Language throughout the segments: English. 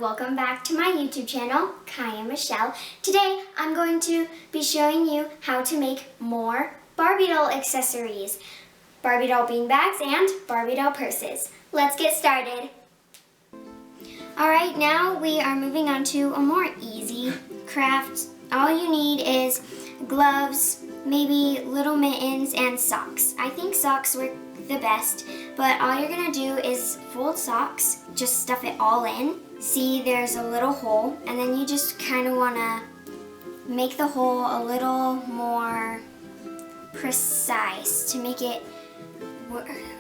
welcome back to my YouTube channel, Kyah Michelle. Today I'm going to be showing you how to make more Barbie doll accessories, Barbie doll beanbags and Barbie doll purses. Let's get started. Alright, now we are moving on to a more easy craft. All you need is gloves, maybe little mittens, and socks. I think socks work the best, but all you're gonna do is fold socks, just stuff it all in. See, there's a little hole, and then you just kind of wanna make the hole a little more precise to make it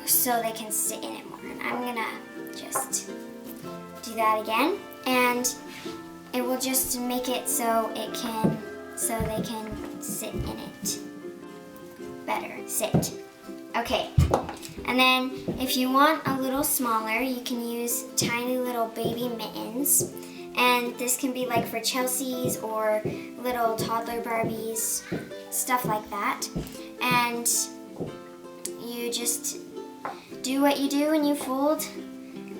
so they can sit in it more. And I'm gonna just do that again, and it will just make it so they can sit in it better. Sit. Okay, and then if you want a little smaller, you can use tiny little baby mittens, and this can be like for Chelsea's or little toddler Barbies, stuff like that. And you just do what you do when you fold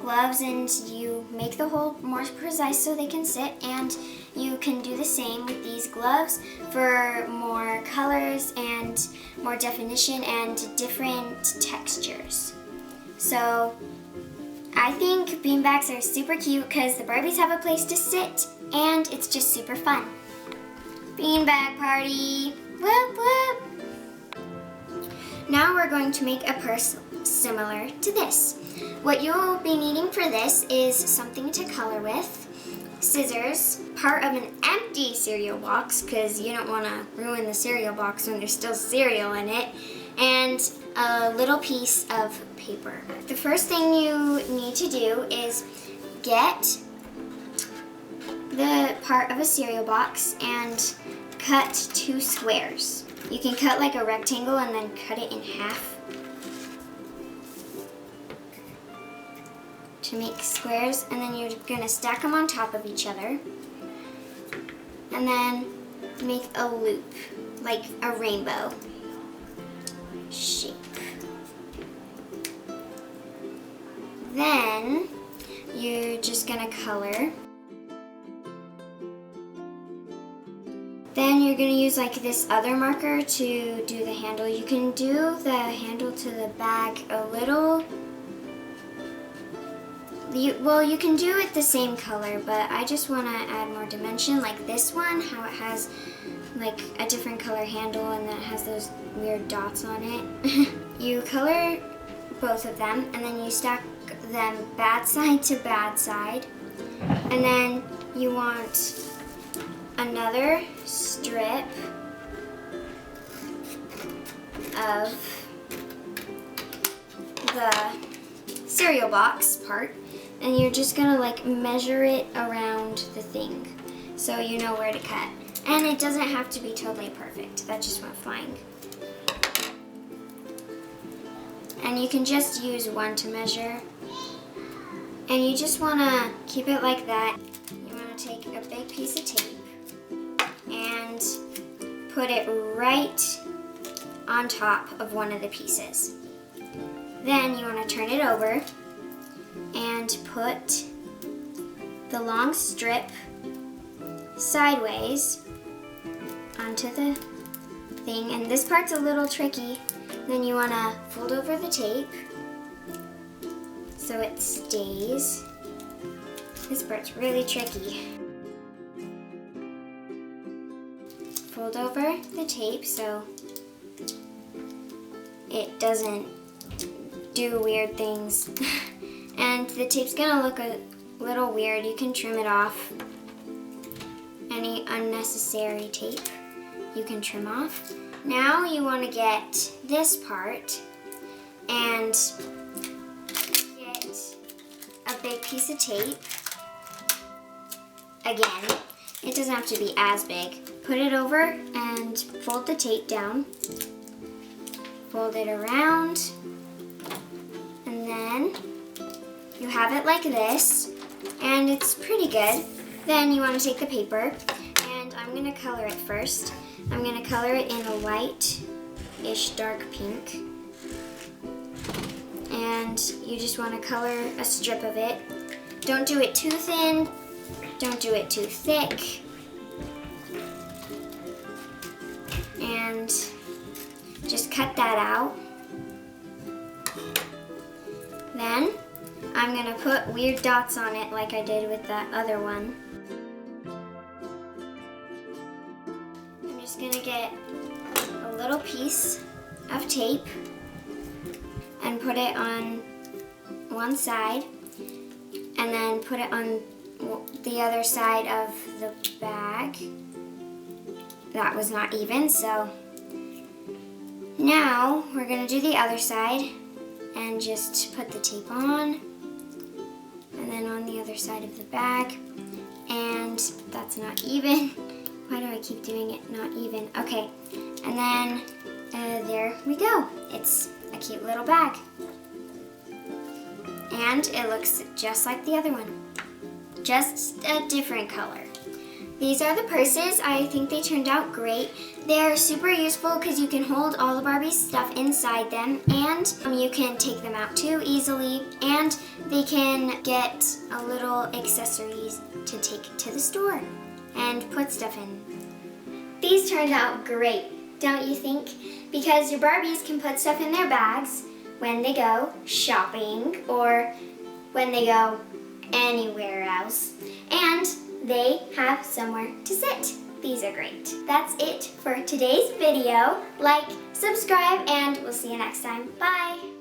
gloves, and you make the hole more precise so they can sit, and you can do the same with these gloves for more colors and more definition and different textures. So I think beanbags are super cute because the Barbies have a place to sit and it's just super fun. Beanbag party! Whoop whoop! Now we're going to make a purse similar to this. What you'll be needing for this is something to color with, scissors, part of an empty cereal box because you don't want to ruin the cereal box when there's still cereal in it, and a little piece of paper. The first thing you need to do is get the part of a cereal box and cut 2 squares. You can cut like a rectangle and then cut it in half to make squares, and then you're gonna stack them on top of each other and then make a loop, like a rainbow shape. Then you're just gonna color. Then you're gonna use like this other marker to do the handle. You can do the handle to the bag a little. You can do it the same color, but I just want to add more dimension, like this one, how it has like a different color handle and then it has those weird dots on it. You color both of them, and then you stack them bad side to bad side, and then you want another strip of the cereal box part, and you're just gonna like measure it around the thing so you know where to cut. And it doesn't have to be totally perfect. That just went flying. And you can just use one to measure. And you just wanna keep it like that. You wanna take a big piece of tape and put it right on top of one of the pieces. Then you wanna turn it over and put the long strip sideways onto the thing, and this part's a little tricky. Then you want to fold over the tape so it stays. This part's really tricky. Fold over the tape so it doesn't do weird things. And the tape's gonna look a little weird. You can trim it off. Any unnecessary tape you can trim off. Now you want to get this part and get a big piece of tape. Again, it doesn't have to be as big. Put it over and fold the tape down. Fold it around, and then you have it like this, and it's pretty good. Then you want to take the paper, and I'm going to color it first. I'm going to color it in a light-ish dark pink. And you just want to color a strip of it. Don't do it too thin Don't do it too thick. And just cut that out. Then I'm gonna put weird dots on it like I did with that other one. I'm just gonna get a little piece of tape and put it on one side, and then put it on the other side of the bag. That was not even, so now we're gonna do the other side and just put the tape on, and then on the other side of the bag. And that's not even. Why do I keep doing it not even? Okay, and then there we go. It's a cute little bag. And it looks just like the other one, just a different color. These are the purses. I think they turned out great. They're super useful because you can hold all the Barbie's stuff inside them, and you can take them out too easily, and they can get a little accessories to take to the store and put stuff in. These turned out great, don't you think? Because your Barbies can put stuff in their bags when they go shopping or when they go anywhere else, and they have somewhere to sit. These are great. That's it for today's video. Like, subscribe, and we'll see you next time. Bye!